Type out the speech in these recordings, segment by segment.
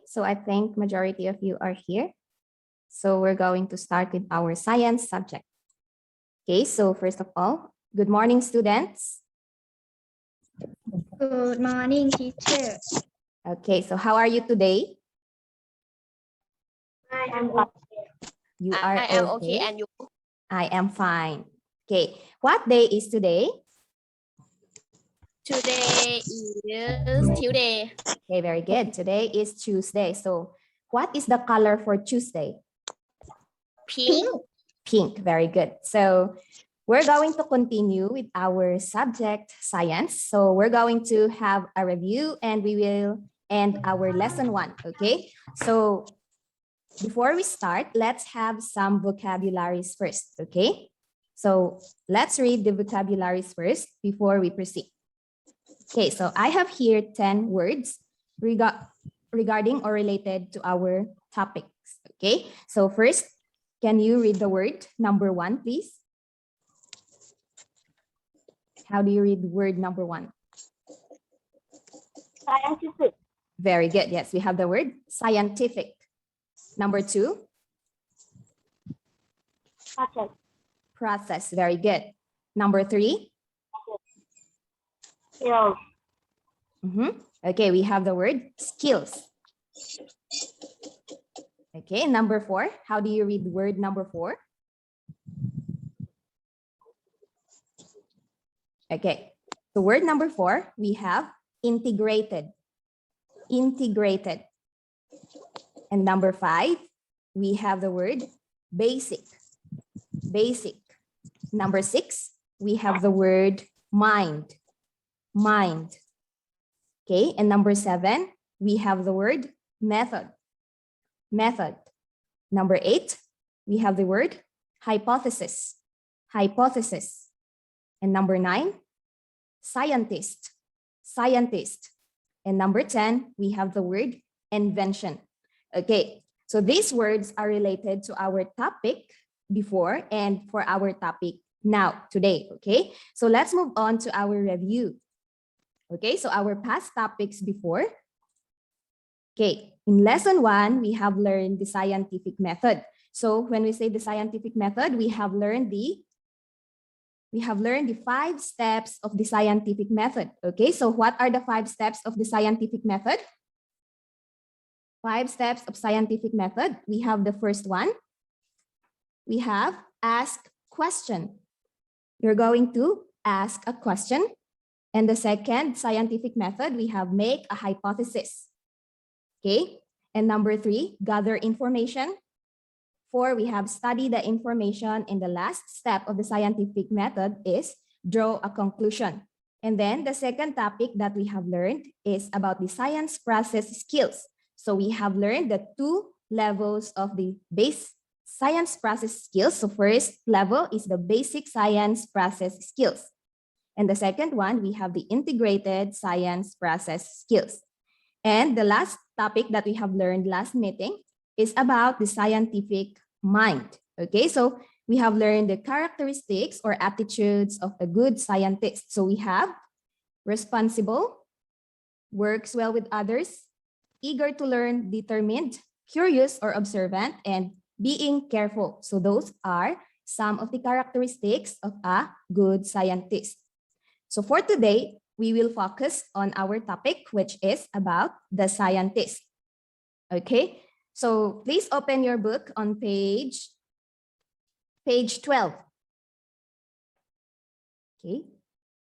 So I think majority of you are here. So we're going to start with our science subject. Okay, so first of all, good morning, students. Good morning, teacher. Okay, so how are you today? I am okay. You are I am okay, and you? I am fine. Okay, what day is today? Today is Tuesday. Okay, very good. Today is Tuesday. So what is the color for Tuesday? Pink. Pink, very good. So we're going to continue with our subject, science. So we're going to have a review and we will end our lesson 1, okay? So before we start, let's have some vocabularies first, okay? So let's read the vocabularies first before we proceed. Okay, so I have here 10 words regarding or related to our topics, okay? So first, can you read the word number 1, please? How do you read word number 1? Scientific. Very good. Yes, we have the word scientific. Number 2? Process. Process. Very good. Number 3? Skills. Okay, we have the word skills. Okay, number 4. How do you read word number 4? Okay, so word number 4, we have integrated. Integrated. And number 5, we have the word basic. Basic. Number 6, we have the word mind. Mind. Okay, and number 7, we have the word method. Method. Number 8, we have the word hypothesis. Hypothesis. And number 9, scientist. Scientist. And number 10, we have the word invention. Okay, so these words are related to our topic before and for our topic now, today, okay? So let's move on to our review. Okay, so our past topics before. Okay, in lesson 1, we have learned the scientific method. So when we say the scientific method, we have learned the 5 steps of the scientific method. Okay, so what are the 5 steps of the scientific method? 5 steps of scientific method. We have the first one. We have ask question. You're going to ask a question. And the second scientific method, we have make a hypothesis. Okay, and number 3, gather information. 4, we have study the information. And the last step of the scientific method is draw a conclusion. And then the second topic that we have learned is about the science process skills. So we have learned the 2 levels of the base science process skills. So first level is the basic science process skills. And the second one, we have the integrated science process skills. And the last topic that we have learned last meeting is about the scientific mind. Okay, so we have learned the characteristics or attitudes of a good scientist. So we have responsible, works well with others, eager to learn, determined, curious or observant, and being careful. So those are some of the characteristics of a good scientist. So for today, we will focus on our topic, which is about the scientist. Okay, so please open your book on page 12. Okay,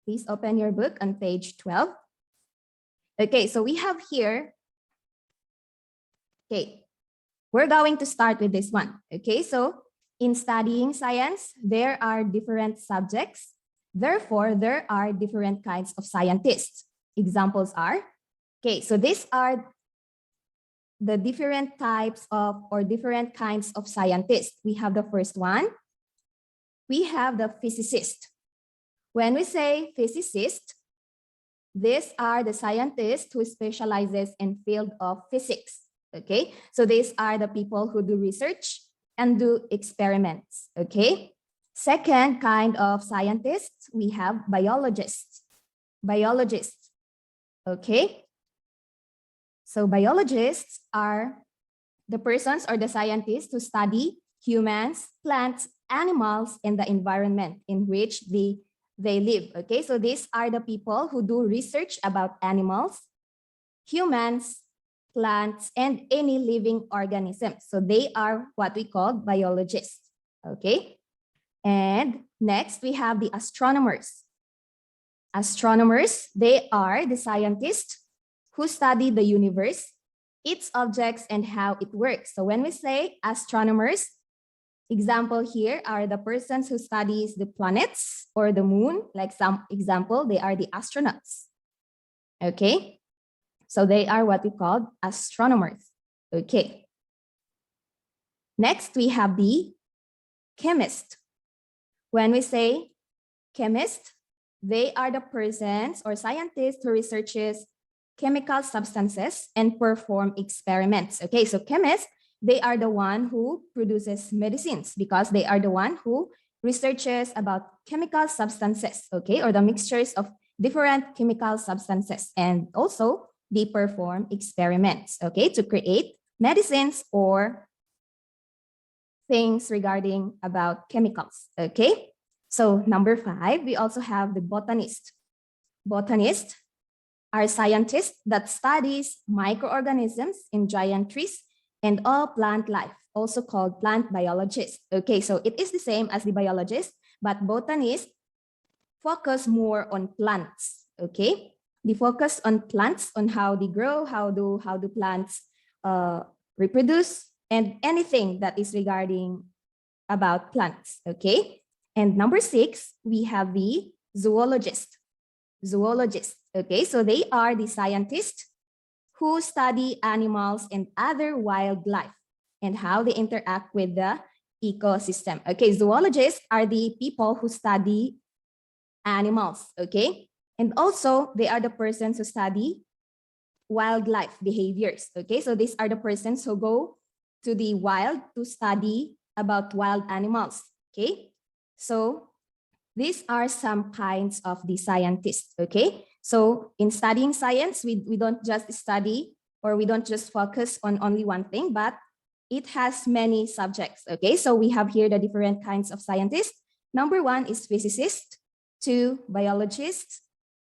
please open your book on page 12. Okay, so we have here, okay, we're going to start with this one. Okay, so in studying science, there are different subjects. Therefore, there are different kinds of scientists. Examples are, okay, so these are the different types of or different kinds of scientists. We have the first one. We have the physicist. When we say physicist, these are the scientists who specializes in field of physics. Okay, so these are the people who do research and do experiments. Okay. Second kind of scientists, we have biologists. Biologists. Okay. So biologists are the persons or the scientists who study humans, plants, animals, and the environment in which they live. Okay, so these are the people who do research about animals, humans, plants, and any living organism. So they are what we call biologists. Okay, and next we have the astronomers. Astronomers, they are the scientists who study the universe, its objects, and how it works. So when we say astronomers, example here are the persons who studies the planets or the moon. Like some example, they are the astronauts. Okay, so they are what we call astronomers. Okay. Next, we have the chemist. When we say chemist, they are the persons or scientists who researches chemical substances and perform experiments. Okay, so chemists, they are the one who produces medicines because they are the one who researches about chemical substances, okay, or the mixtures of different chemical substances. And also they perform experiments, okay, to create medicines or things regarding about chemicals, okay? So number 5, we also have the botanist. Botanists are scientists that studies microorganisms in giant trees and all plant life, also called plant biologists. Okay, so it is the same as the biologists, but botanists focus more on plants, okay? They focus on plants, on how they grow, how do plants reproduce, and anything that is regarding about plants, okay? And number 6, we have the zoologist. Zoologists, okay? So they are the scientists who study animals and other wildlife and how they interact with the ecosystem. Okay, zoologists are the people who study animals, okay? And also they are the persons who study wildlife behaviors, okay? So these are the persons who go to the wild to study about wild animals, okay? So these are some kinds of the scientists, okay? So in studying science, we don't just study or we don't just focus on only one thing, but it has many subjects, okay? So we have here the different kinds of scientists. Number 1 is physicists, 2, biologists,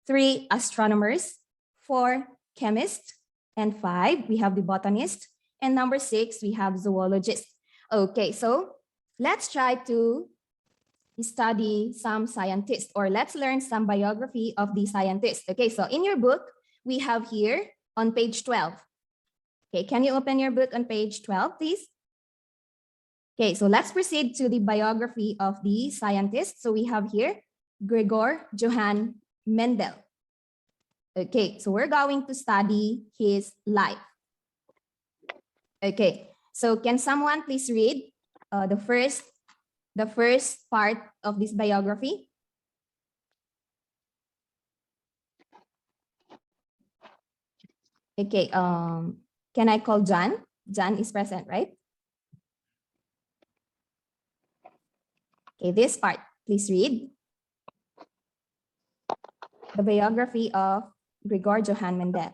3, astronomers, 4, chemists, and 5, we have the botanist, and number 6, we have zoologists. Okay, so let's try to study some scientists, or let's learn some biography of the scientists. Okay, so in your book, we have here on page 12. Okay, can you open your book on page 12, please? Okay, so let's proceed to the biography of the scientists. So we have here Gregor Johann Mendel. Okay, so we're going to study his life. Okay, so can someone please read the first part of this biography? Okay, can I call John? John is present, right? Okay, this part, please read. The biography of Gregor Johann Mendel.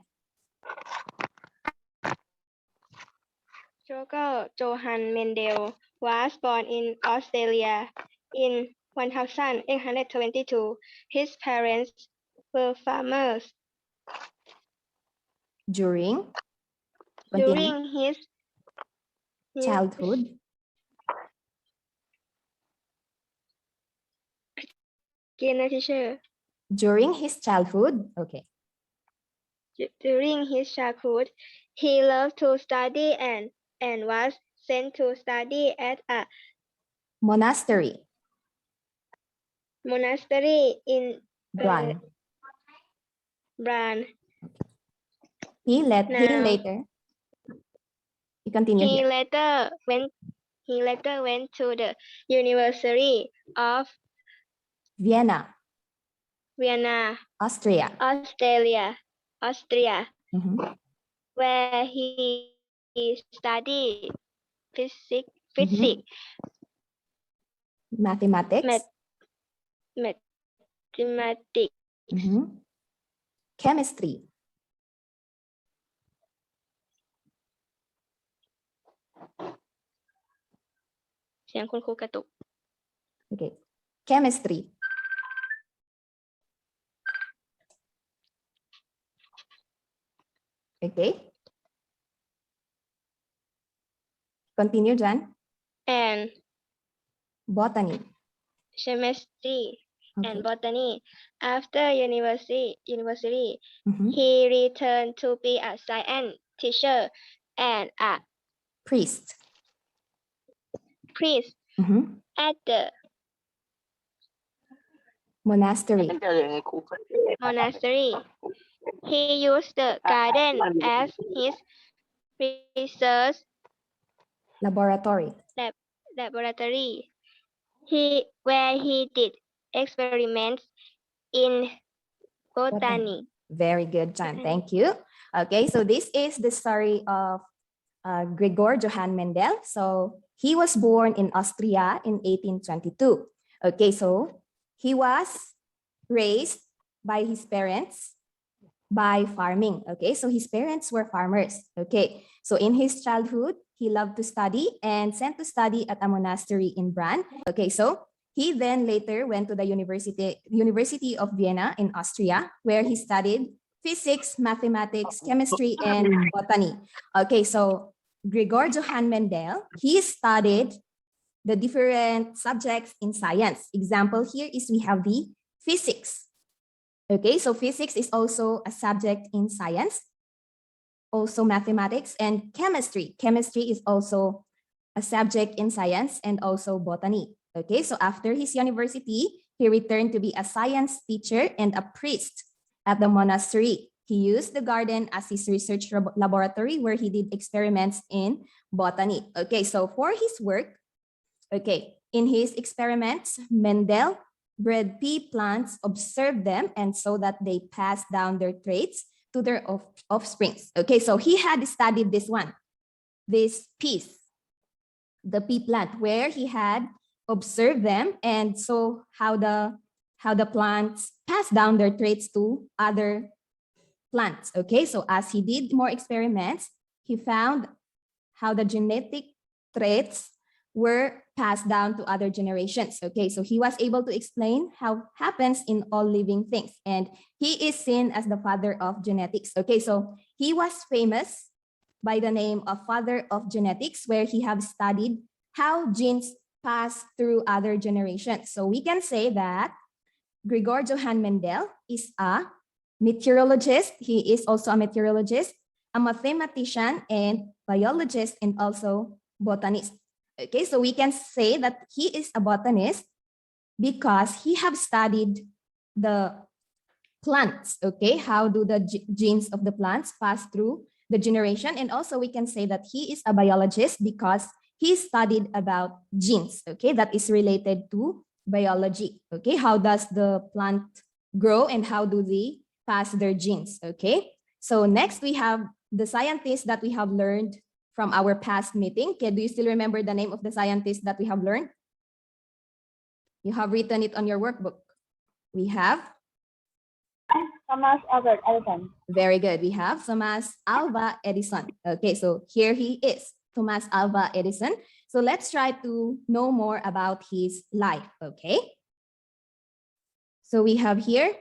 Gregor Johann Mendel was born in Australia in 1822. His parents were farmers. During His childhood, teacher. during his childhood, okay. During his childhood, he loved to study and was sent to study at a Monastery, in Bran. Bran. He later, he continued He here. later went to the University of Vienna, Austria, where he studied physics, mathematics, mathematics, chemistry, เสียงคุณครูกระตุก Okay. Chemistry. Okay. Continue, Jan. and Botany. chemistry Okay. and botany. After university, Mhm. he returned to be a science teacher and a Priest. priest Mhm. at the Monastery. monastery. He used the garden as his research Laboratory. laboratory. Where he did experiments in botany. Very good, Jan. Thank you. Okay, so this is the story of Gregor Johann Mendel. So he was born in Austria in 1822. Okay, so he was raised by his parents by farming. Okay, so his parents were farmers. Okay, so in his childhood, he loved to study and sent to study at a monastery in Brann. Okay, so he then later went to the University of Vienna in Austria, where he studied physics, mathematics, chemistry, and botany. Okay, so Gregor Johann Mendel, he studied the different subjects in science. Example here is we have the physics. Okay, so physics is also a subject in science, also mathematics and chemistry. Chemistry is also a subject in science and also botany. Okay, so after his university, he returned to be a science teacher and a priest at the monastery. He used the garden as his research laboratory where he did experiments in botany. Okay, so for his work, okay, in his experiments, Mendel bred pea plants, observed them, and so that they pass down their traits to their offsprings. Okay, so he had studied this piece, the pea plant, where he had observed them and so how the plants pass down their traits to other plants. Okay, so as he did more experiments, he found how the genetic traits were passed down to other generations. Okay, so he was able to explain how happens in all living things, and he is seen as the father of genetics. Okay, so he was famous by the name of father of genetics, where he have studied how genes pass through other generations. So we can say that Gregor Johann Mendel is a meteorologist. He is also a meteorologist, a mathematician and biologist, and also botanist. Okay, so we can say that he is a botanist because he have studied the plants. Okay, how do the genes of the plants pass through the generation? And also we can say that he is a biologist because he studied about genes. Okay, that is related to biology. Okay, how does the plant grow and how do they pass their genes? Okay, so next we have the scientists that we have learned from our past meeting. Okay, do you still remember the name of the scientist that we have learned? You have written it on your workbook. We have Thomas Albert Edison. very good. We have Thomas Alva Edison. Okay, so here he is, Thomas Alva Edison. So let's try to know more about his life. Okay, so we have here.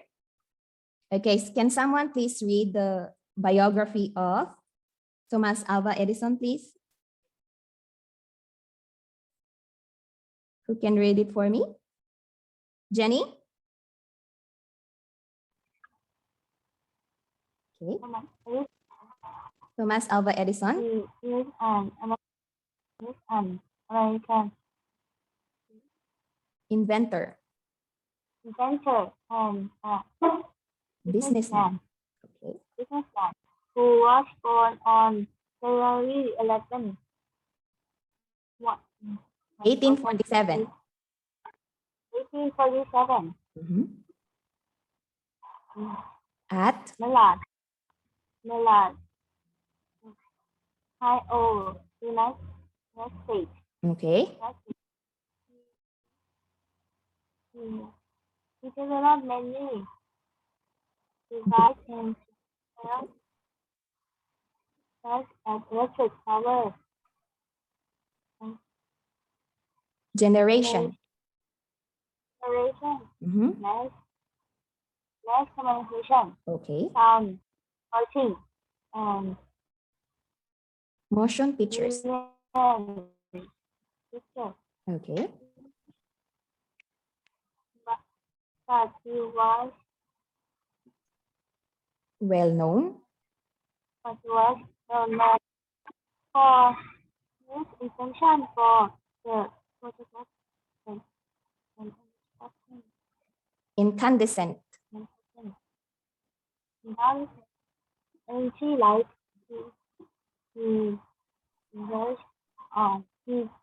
Okay, can someone please read the biography of Thomas Alva Edison, please? Who can read it for me? Jenny? Okay. Thomas Alva Edison. He is an American Inventor. inventor and Businessman. Okay. businessman who was born on February 11, 1847. 1847 Mhm. At Millard, Ohio, United States. okay. He developed many devices and such as electric power Generation. Generation, Mhm. mass communication, Okay. sound, writing, and Motion pictures. picture. Okay. But he was Well known. well known for his invention for the photograph and Incandescent. energy light he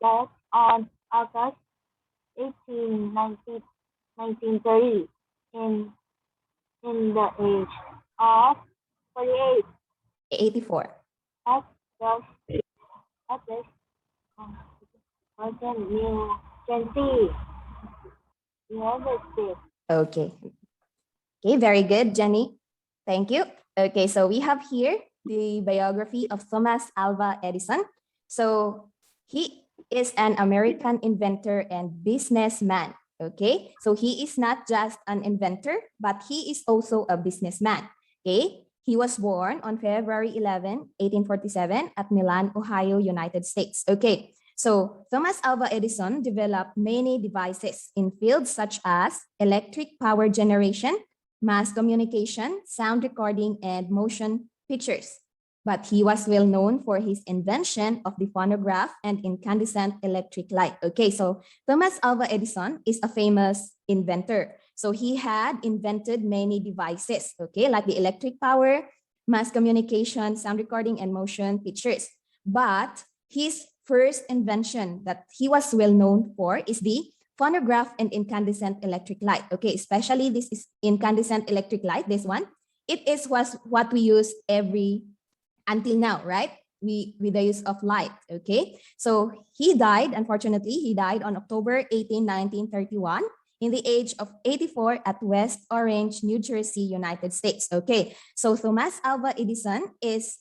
died on August 18, 1930 in the age of 48 84. at this New Jersey, United States. Okay. Okay, very good, Jenny. Thank you. Okay, so we have here the biography of Thomas Alva Edison. So he is an American inventor and businessman. Okay, so he is not just an inventor, but he is also a businessman. Okay, he was born on February 11, 1847 at Milan, Ohio, United States. Okay, so Thomas Alva Edison developed many devices in fields such as electric power generation, mass communication, sound recording, and motion pictures. But he was well known for his invention of the phonograph and incandescent electric light. Okay, so Thomas Alva Edison is a famous inventor. So he had invented many devices, okay, like the electric power, mass communication, sound recording, and motion pictures. But his first invention that he was well known for is the phonograph and incandescent electric light. Okay, especially this is incandescent electric light, this one. It was what we use until now, right? With the use of light, okay? So he died, unfortunately, he died on October 18, 1931 in the age of 84 at West Orange, New Jersey, United States, okay? So Thomas Alva Edison is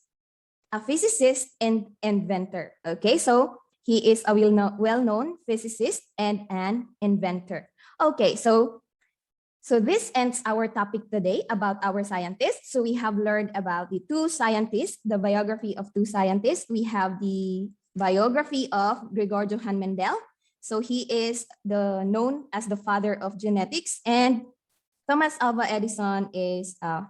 a physicist and inventor, okay? So he is a well-known physicist and an inventor. Okay, so this ends our topic today about our scientists. So we have learned about the two scientists, the biography of two scientists. We have the biography of Gregor Johann Mendel. So he is known as the father of genetics, and Thomas Alva Edison is a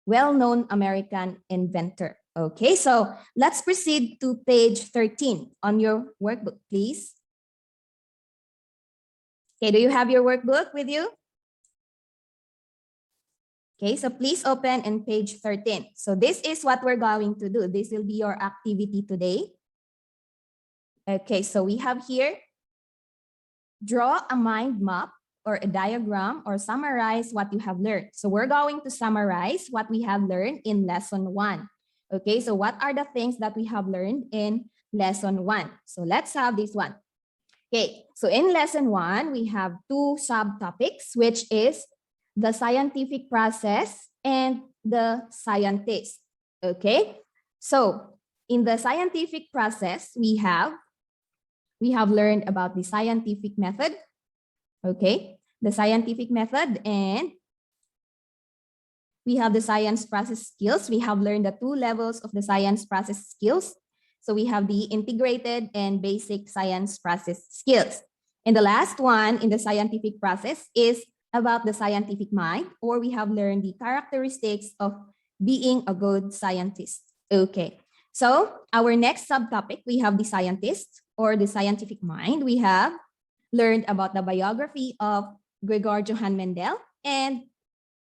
well-known American inventor. Okay, so let's proceed to page 13 on your workbook, please. Okay, do you have your workbook with you? Okay, so please open in page 13. So this is what we're going to do. This will be your activity today. Okay, so we have here, draw a mind map or a diagram or summarize what you have learned. So we're going to summarize what we have learned in lesson 1. Okay, so what are the things that we have learned in lesson 1? So let's have this one. Okay, so in lesson 1, we have two subtopics, which is the scientific process and the scientist. Okay, so in the scientific process, we have learned about the scientific method. Okay, the scientific method, and we have the science process skills. We have learned the two levels of the science process skills. So we have the integrated and basic science process skills. And the last one in the scientific process is about the scientific mind, or we have learned the characteristics of being a good scientist. Okay, so our next subtopic, we have the scientist or the scientific mind. We have learned about the biography of Gregor Johann Mendel and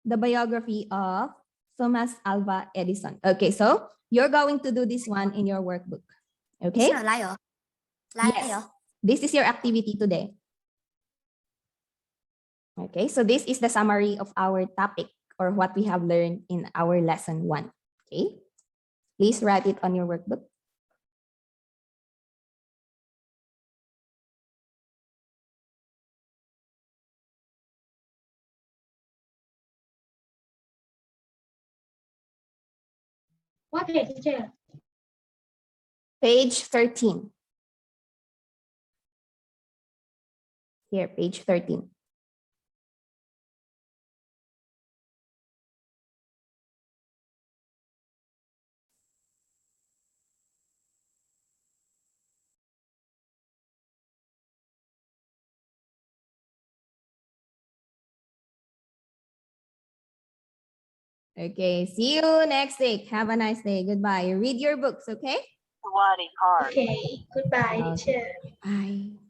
the biography of Thomas Alva Edison. Okay, so you're going to do this one in your workbook. Okay? Yes. This is your activity today. Okay, so this is the summary of our topic or what we have learned in our lesson 1. Okay, please write it on your workbook. What page, teacher? Page 13. Here, page 13. Okay, see you next week. Have a nice day. Goodbye. Read your books, okay? โอเค goodbye teacher Bye.